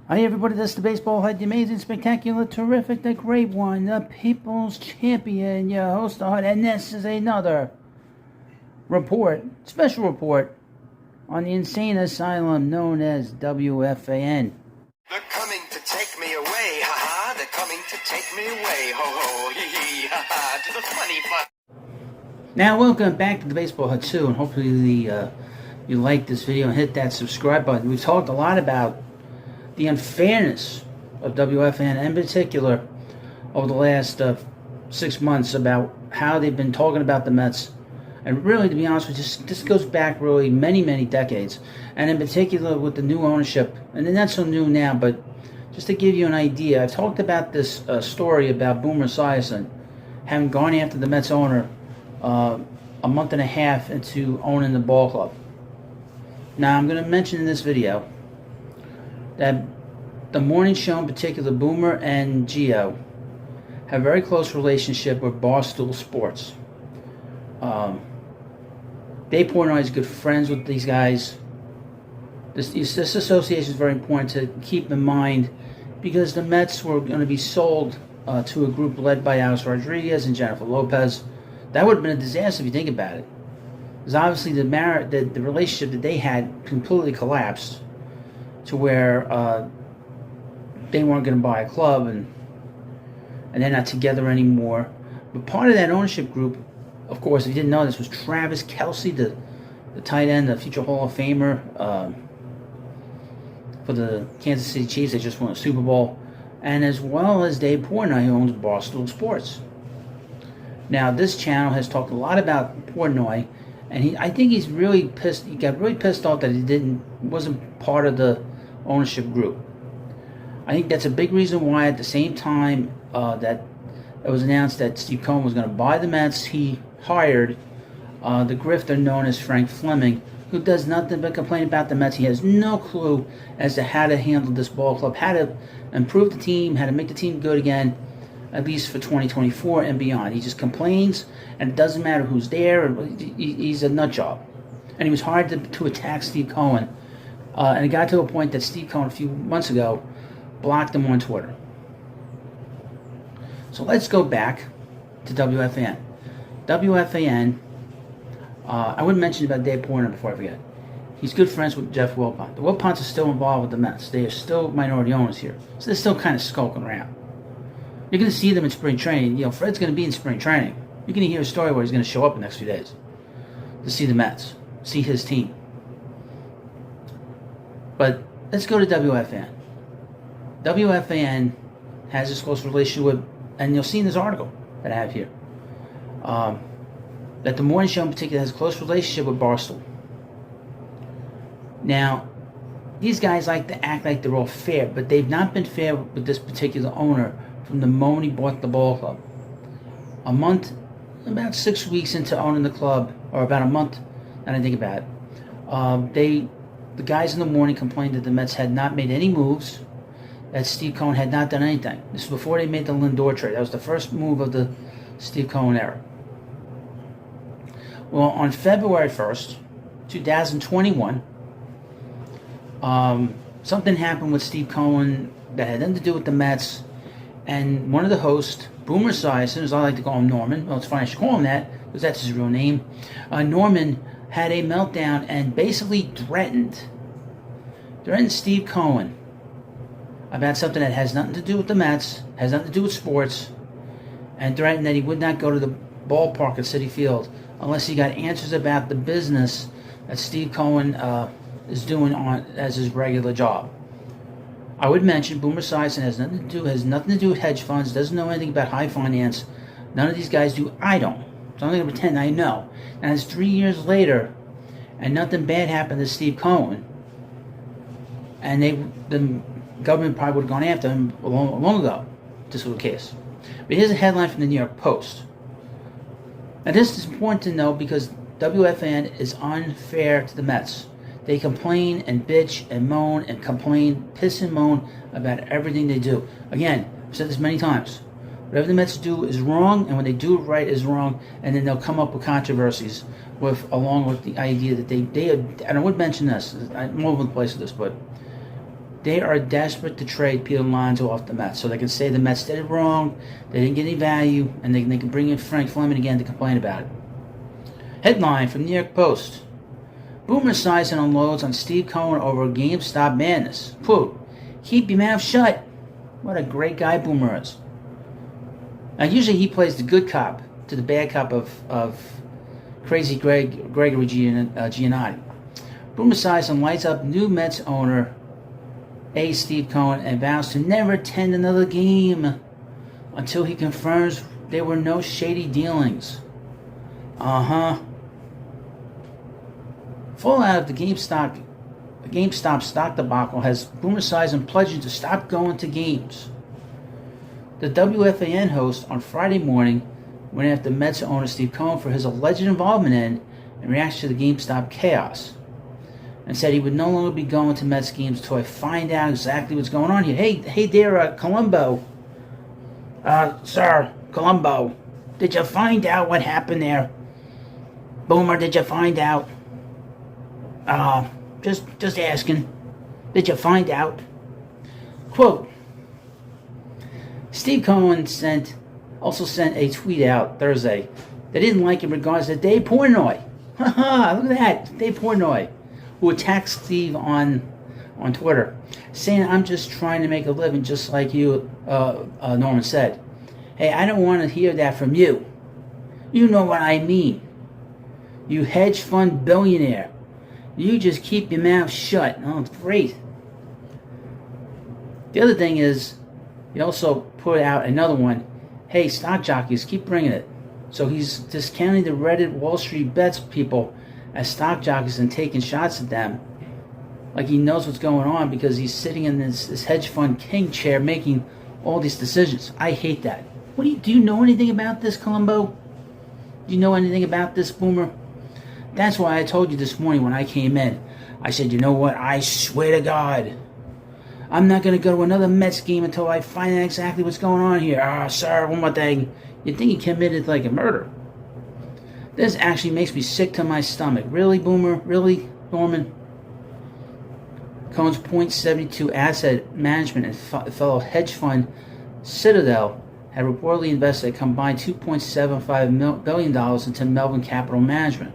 Hi everybody, this is the baseball head, the amazing, spectacular, terrific, the great one, the people's champion, your host, the heart, and this is another special report on the insane asylum known as WFAN. They're coming to take me away, ha-ha, they're coming to take me away, ho-ho, hee-hee, ha-ha, to the funny fun. Now, welcome back to the baseball head 2, and hopefully you like this video and hit that subscribe button. We've talked a lot about the unfairness of WFAN, in particular, over the last 6 months, about how they've been talking about the Mets. And really, to be honest with you, this goes back really many, many decades. And in particular, with the new ownership, and they're not so new now, but just to give you an idea, I've talked about this story about Boomer Esiason having gone after the Mets owner a month and a half into owning the ball club. Now, I'm going to mention in this video that the morning show, in particular, Boomer and Gio, have a very close relationship with Barstool Sports. Dave Portnoy is good friends with these guys. This association is very important to keep in mind because the Mets were going to be sold to a group led by Alex Rodriguez and Jennifer Lopez. That would have been a disaster if you think about it. Because obviously the relationship that they had completely collapsed to where they weren't going to buy a club and they're not together anymore. But part of that ownership group, of course, if you didn't know this, was Travis Kelce, the tight end, the future Hall of Famer for the Kansas City Chiefs. They just won a Super Bowl. And as well as Dave Portnoy, who owns Barstool Sports. Now, this channel has talked a lot about Portnoy, and I think he's really pissed. He got really pissed off that he wasn't part of the ownership group. I think that's a big reason why at the same time that it was announced that Steve Cohen was going to buy the Mets, he hired the grifter known as Frank Fleming, who does nothing but complain about the Mets. He has no clue as to how to handle this ball club, how to improve the team, how to make the team good again, at least for 2024 and beyond. He just complains, and it doesn't matter who's there. He's a nut job. And he was hard to attack Steve Cohen. And it got to a point that Steve Cohen, a few months ago, blocked him on Twitter. So let's go back to WFAN. WFAN, I would mention about Dave Portnoy before I forget. He's good friends with Jeff Wilpont. The Wilponts are still involved with the Mets. They are still minority owners here. So they're still kind of skulking around. You're going to see them in spring training. You know, Fred's going to be in spring training. You're going to hear a story where he's going to show up in the next few days to see the Mets, see his team. But let's go to WFAN. WFAN has this close relationship with, and you'll see in this article that I have here, that the morning show in particular has a close relationship with Barstool. Now, these guys like to act like they're all fair, but they've not been fair with this particular owner from the moment he bought the ball club. A month, about 6 weeks into owning the club, or about a month, now that I think about it, the guys in the morning complained that the Mets had not made any moves, that Steve Cohen had not done anything. This was before they made the Lindor trade. That was the first move of the Steve Cohen era. Well, on February 1st, 2021, something happened with Steve Cohen that had nothing to do with the Mets, and one of the hosts, Boomer Esiason, as I like to call him, Norman, well, it's funny I should call him that, because that's his real name, Norman had a meltdown and basically threatened Steve Cohen about something that has nothing to do with the Mets, has nothing to do with sports, and threatened that he would not go to the ballpark at Citi Field unless he got answers about the business that Steve Cohen is doing as his regular job. I would mention Boomer Esiason has nothing to do with hedge funds, doesn't know anything about high finance. None of these guys do. I don't. So I'm not going to pretend I know. And it's 3 years later, and nothing bad happened to Steve Cohen, and the government probably would have gone after him long ago if this was the case. But here's a headline from the New York Post. Now this is important to know because WFAN is unfair to the Mets. They complain and bitch and moan and complain, piss and moan about everything they do. Again, I've said this many times. Whatever the Mets do is wrong, and when they do it right is wrong, and then they'll come up with controversies along with the idea that they and I would mention this, I'm all over the place with this, but They are desperate to trade Peter Alonso off the Mets so they can say the Mets did it wrong, they didn't get any value, and they can bring in Frank Fleming again to complain about it. Headline from New York Post. Boomer Esiason unloads on Steve Cohen over GameStop madness. Quote, keep your mouth shut. What a great guy Boomer is. Now, usually he plays the good cop to the bad cop of crazy Gregory Giannotti. Boomer Esiason lights up new Mets owner A. Steve Cohen and vows to never attend another game until he confirms there were no shady dealings. Fallout of the GameStop stock debacle has Boomer Esiason pledging to stop going to games. The WFAN host on Friday morning went after Mets owner Steve Cohen for his alleged involvement in and reaction to the GameStop chaos, and said he would no longer be going to Mets games until I find out exactly what's going on here. Hey there, Columbo. Sir, Columbo, did you find out what happened there? Boomer, did you find out? Just asking. Did you find out? Quote, Steve Cohen also sent a tweet out Thursday they didn't like in regards to Dave Portnoy. Haha, look at that, Dave Portnoy, who attacked Steve on Twitter, saying, I'm just trying to make a living just like you, Norman said. Hey, I don't want to hear that from you. You know what I mean. You hedge fund billionaire. You just keep your mouth shut. Oh, it's great. The other thing is, he also put out another one. Hey, stock jockeys, keep bringing it. So he's discounting the Reddit Wall Street Bets people as stock jockeys and taking shots at them. Like he knows what's going on because he's sitting in this hedge fund king chair making all these decisions. I hate that. Do you know anything about this, Columbo? Do you know anything about this, Boomer? That's why I told you this morning when I came in. I said, you know what? I swear to God, I'm not going to go to another Mets game until I find out exactly what's going on here. Sir, one more thing. You'd think he committed like a murder. This actually makes me sick to my stomach. Really, Boomer? Really, Norman? Cohen's .72 asset management and fellow hedge fund Citadel had reportedly invested a combined $2.75 billion into Melvin Capital Management,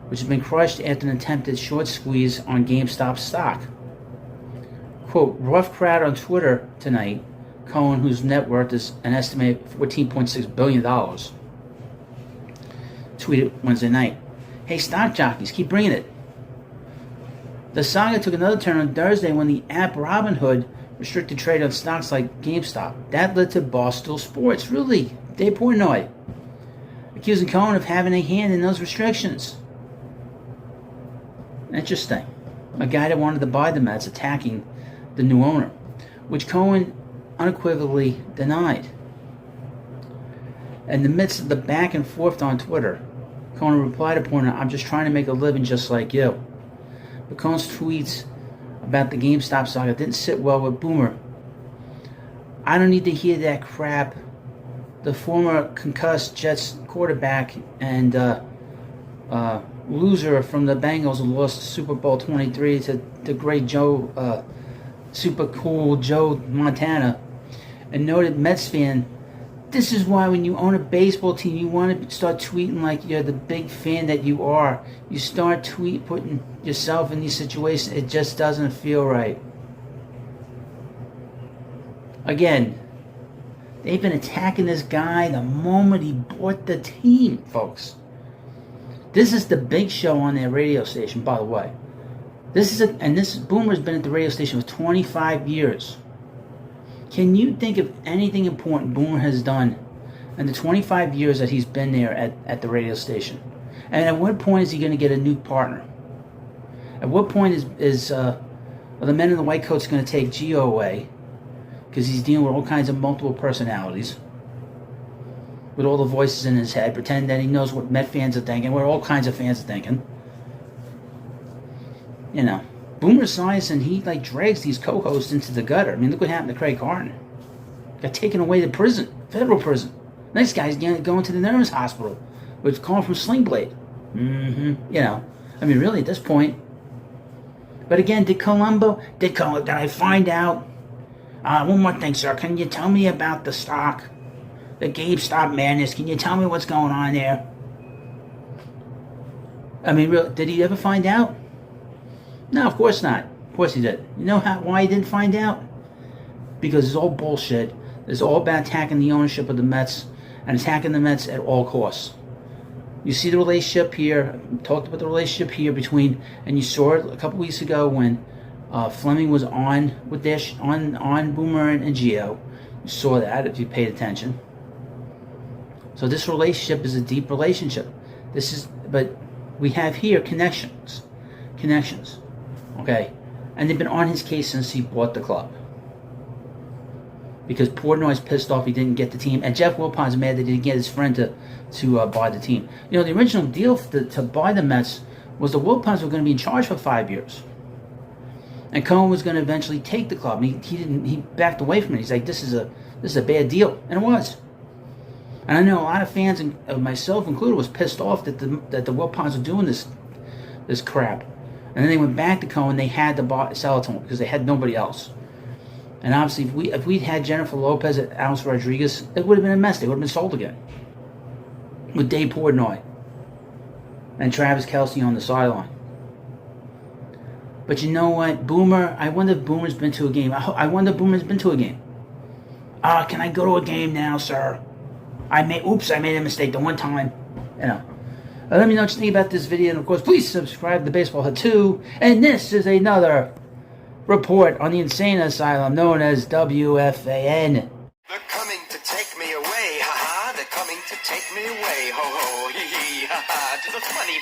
which has been crushed after an attempted short squeeze on GameStop stock. Quote, rough crowd on Twitter tonight. Cohen, whose net worth is an estimated $14.6 billion, tweeted Wednesday night, hey, stock jockeys, keep bringing it. The saga took another turn on Thursday when the app Robinhood restricted trade on stocks like GameStop. That led to Barstool Sports, really, Dave Portnoy, accusing Cohen of having a hand in those restrictions. Interesting. A guy that wanted to buy the Mets attacking the new owner, which Cohen unequivocally denied. In the midst of the back and forth on Twitter, Cohen replied to Portnoy, I'm just trying to make a living just like you. But Cohen's tweets about the GameStop saga didn't sit well with Boomer. I don't need to hear that crap. The former concussed Jets quarterback and loser from the Bengals who lost Super Bowl 23 to the great Joe, super cool Joe Montana, and noted Mets fan. This is why when you own a baseball team, you want to start tweeting like you're the big fan that you are. You start putting yourself in these situations. It just doesn't feel right. Again, they've been attacking this guy the moment he bought the team, folks. This is the big show on their radio station, by the way. This Boomer's been at the radio station for 25 years. Can you think of anything important Boomer has done in the 25 years that he's been there at the radio station? And at what point is he going to get a new partner? At what point are the men in the white coats going to take Gio away? Because he's dealing with all kinds of multiple personalities, with all the voices in his head, pretend that he knows what Met fans are thinking, what all kinds of fans are thinking. You know, Boomer Esiason, he drags these co-hosts into the gutter. I mean, look what happened to Craig Carton. Got taken away to prison, federal prison. Next guy's going to the nervous hospital, with calling from Sling Blade. You know, I mean, really, at this point, But again, did I find out? One more thing, sir. Can you tell me about the stock? The GameStop madness. Can you tell me what's going on there? I mean, did he ever find out? No, of course not. Of course he did. You know why he didn't find out? Because it's all bullshit. It's all about attacking the ownership of the Mets and attacking the Mets at all costs. You see the relationship here. I talked about the relationship here between, and you saw it a couple weeks ago when Fleming was on with on Boomer and Gio. You saw that if you paid attention. So this relationship is a deep relationship. But we have here connections, okay, and they've been on his case since he bought the club. Because Portnoy's pissed off he didn't get the team, and Jeff Wilpon's mad that he didn't get his friend to buy the team. You know, the original deal to buy the Mets was the Wilpons were going to be in charge for 5 years, and Cohen was going to eventually take the club. He backed away from it. He's like, this is a bad deal, and it was. And I know a lot of fans, and myself included, was pissed off that the Wilpons were doing this crap, and then they went back to Cohen. They had to sell it to him because they had nobody else. And obviously, if we'd had Jennifer Lopez at Alex Rodriguez, it would have been a mess. They would have been sold again. With Dave Portnoy and Travis Kelce on the sideline. But you know what? Boomer, I wonder if Boomer's been to a game. I wonder if Boomer's been to a game. Can I go to a game now, sir? I made a mistake the one time. You know. Let me know what you think about this video. And of course, please subscribe to Baseball Hut 2. And this is another report on the insane asylum known as WFAN. They're coming to take me away, ha ha. They're coming to take me away, ho ho, hee hee, ha ha. To the funny